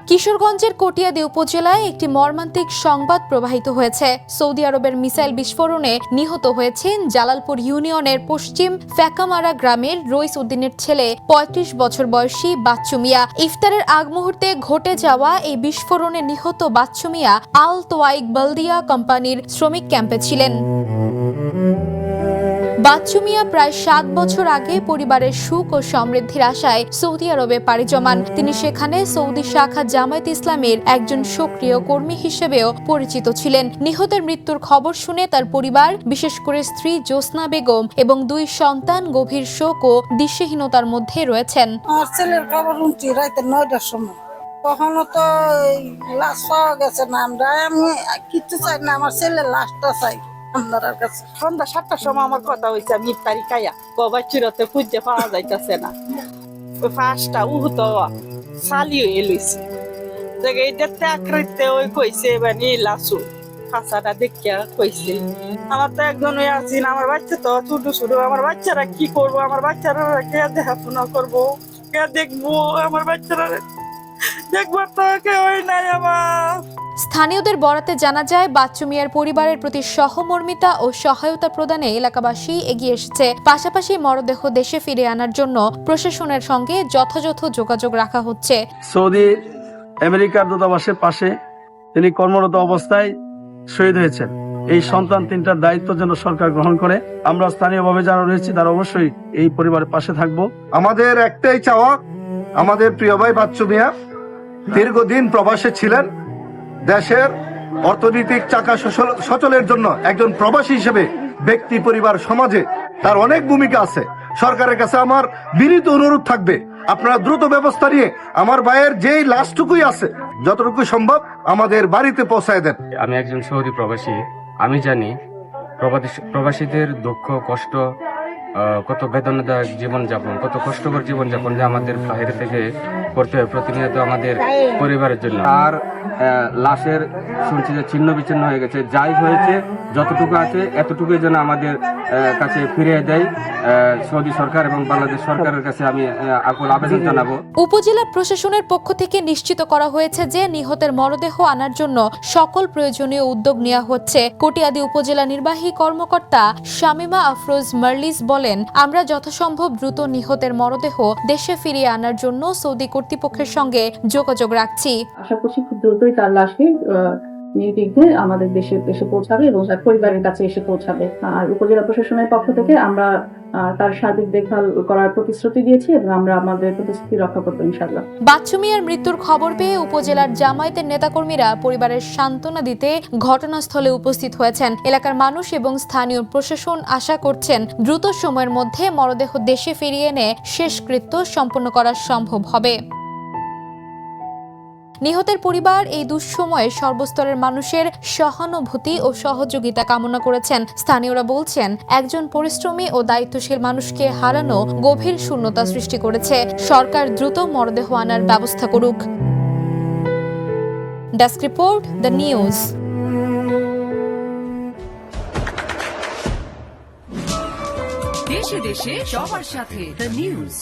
কিশোরগঞ্জের কটিয়াদী উপজেলায় একটি মর্মান্তিক সংবাদ প্রবাহিত হয়েছে। সৌদি আরবের মিসাইল বিস্ফোরণে নিহত হয়েছেন জালালপুর ইউনিয়নের পশ্চিম ফ্যাকামারা গ্রামের রইস উদ্দিনের ছেলে ৩৫ বছর বয়সী বাচ্চু মিয়া। ইফতারের আগ মুহূর্তে ঘটে যাওয়া এই বিস্ফোরণে নিহত বাচ্চু মিয়া আল তোয়াইক বালদিয়া কোম্পানির শ্রমিক ক্যাম্পে ছিলেন। বাচ্চু মিয়া প্রায় ৭ বছর আগে পরিবারের সুখ ও সমৃদ্ধির আশায় সৌদি আরবে পাড়ি জমান। তিনি সেখানে সৌদি শাখা জামায়াত ইসলামের একজন সক্রিয় কর্মী হিসেবেও পরিচিত ছিলেন। নিহতের মৃত্যুর খবর শুনে তার পরিবার, বিশেষ করে স্ত্রী জ্যোৎস্না বেগম এবং ২ সন্তান গভীর শোক ও দিশেহীনতার মধ্যে রয়েছেন। আমার ছেলের খবর শুনছি রাতে ৯টার সময়, কখনো তো লাশ পাওয়া গেছে না। আমি কিছু চাই না, আমার ছেলের লাশটা চাই। সন্ধ্যা ৭টার সময় আমার কথা হয়েছে, আমি ইফতারি খাইয়া বাবা চিরতে খুঁজতে পাওয়া যাইতেছে না। ওই ফাঁসটা উহুত চালিয়ে এলইছে দেখতে আকৃতিতে ওই কইছে মানে লাশু ফাঁসাটা দেখিয়া কইছে। আমার তো একজন ওই আছি না, আমার বাচ্চা তো ছোট ছোট, আমার বাচ্চারা কি করবো, আমার বাচ্চারা কে দেখাশোনা করবো, কে দেখবো, আমার বাচ্চারা দেখবো তো কেউ নাই আমার। স্থানীয়দের বরাতে জানা যায়, বাচ্চু মিয়ার পরিবারের প্রতি সহমর্মিতা ও সহায়তা প্রদানে এলাকাবাসী এগিয়ে এসেছে। পাশাপাশি মরদেহ দেশে ফিরে আনার জন্য প্রশাসনের সঙ্গে যথাযথ যোগাযোগ রাখা হচ্ছে। সৌদি আমেরিকার দূতাবাসের পাশে তিনি কর্মরত অবস্থায় শহীদ হয়েছেন। এই সন্তান তিনটার দায়িত্ব যেন সরকার গ্রহণ করে। আমরা স্থানীয়ভাবে যারা রয়েছি তারা অবশ্যই এই পরিবারের পাশে থাকবো। আমাদের একটাই চাওয়া, আমাদের প্রিয় ভাই বাচ্চু মিয়া দীর্ঘদিন প্রবাসে ছিলেন। দেশের অর্থনৈতিক চাকা সচলের জন্য একজন প্রবাসী হিসেবে ব্যক্তি, পরিবার, সমাজে তার অনেক ভূমিকা আছে। সরকারের কাছে আমার বিনীত অনুরোধ থাকবে, আপনারা দ্রুত ব্যবস্থা নিয়ে আমার ভাইয়ের যেই লাশটুকুই আছে যতটুকু সম্ভব আমাদের বাড়িতে পৌঁছায় দেন। আমি একজন সৌদি প্রবাসী, আমি জানি প্রবাসীদের দুঃখ কষ্ট, কত বেদনাদায়ক জীবনযাপন, কত কষ্টকর জীবনযাপন যে আমাদের বাইরে থেকে করতে হয় প্রতিনিয়ত আমাদের পরিবারের জন্য। আর লাশের শুনছি যে ছিন্ন বিচ্ছিন্ন হয়ে গেছে। যাই হয়েছে যতটুকু আছে এতটুকুই যেন আমাদের কাছে ফিরিয়ে দেয় সৌদি সরকার এবং বাংলাদেশ সরকারের কাছে আমি আকুল আবেদন জানাবো। উপজেলা প্রশাসনের পক্ষ থেকে নিশ্চিত করা হয়েছে যে নিহতের মরদেহ আনার জন্য সকল প্রয়োজনীয় উদ্যোগ নেওয়া হচ্ছে। কটিয়াদী উপজেলা নির্বাহী কর্মকর্তা শামিমা আফরোজ মার্লিস বলেন, আমরা যথাসম্ভব দ্রুত নিহতের মরদেহ দেশে ফিরিয়ে আনার জন্য সৌদি কর্তৃপক্ষের সঙ্গে যোগাযোগ রাখছি। আশা করছি খুব দ্রুতই তার লাশটি নির্বিঘ্নে আমাদের দেশে এসে পৌঁছাবে এবং তার পরিবারের কাছে এসে পৌঁছাবে। আর উপজেলা প্রশাসনের পক্ষ থেকে আমরা তার সার্বিক দেখভাল করার প্রতিশ্রুতি দিয়েছি এবং আমরা আমাদের প্রতিশ্রুতি রক্ষা করবো ইনশাআল্লাহ। বাচ্চু মিয়ার মৃত্যুর খবর পেয়ে উপজেলার জামায়াতের নেতাকর্মীরা পরিবারের সান্ত্বনা দিতে ঘটনাস্থলে উপস্থিত হয়েছেন। এলাকার মানুষ এবং স্থানীয় প্রশাসন আশা করছেন দ্রুত সময়ের মধ্যে মরদেহ দেশে ফিরিয়ে এনে শেষকৃত্য সম্পন্ন করা সম্ভব হবে। নিহতের পরিবার এই দুঃসময়ে সর্বস্তরের মানুষের সহানুভূতি ও সহযোগিতা কামনা করেছেন। স্থানীয়রা বলছেন, একজন পরিশ্রমী ও দায়িত্বশীল মানুষকে হারানো গভীর শূন্যতা সৃষ্টি করেছে। সরকার দ্রুত মরদেহ আনার ব্যবস্থা করুক। Desk report, the news. দেশে দেশে সবার সাথে দ্য নিউজ।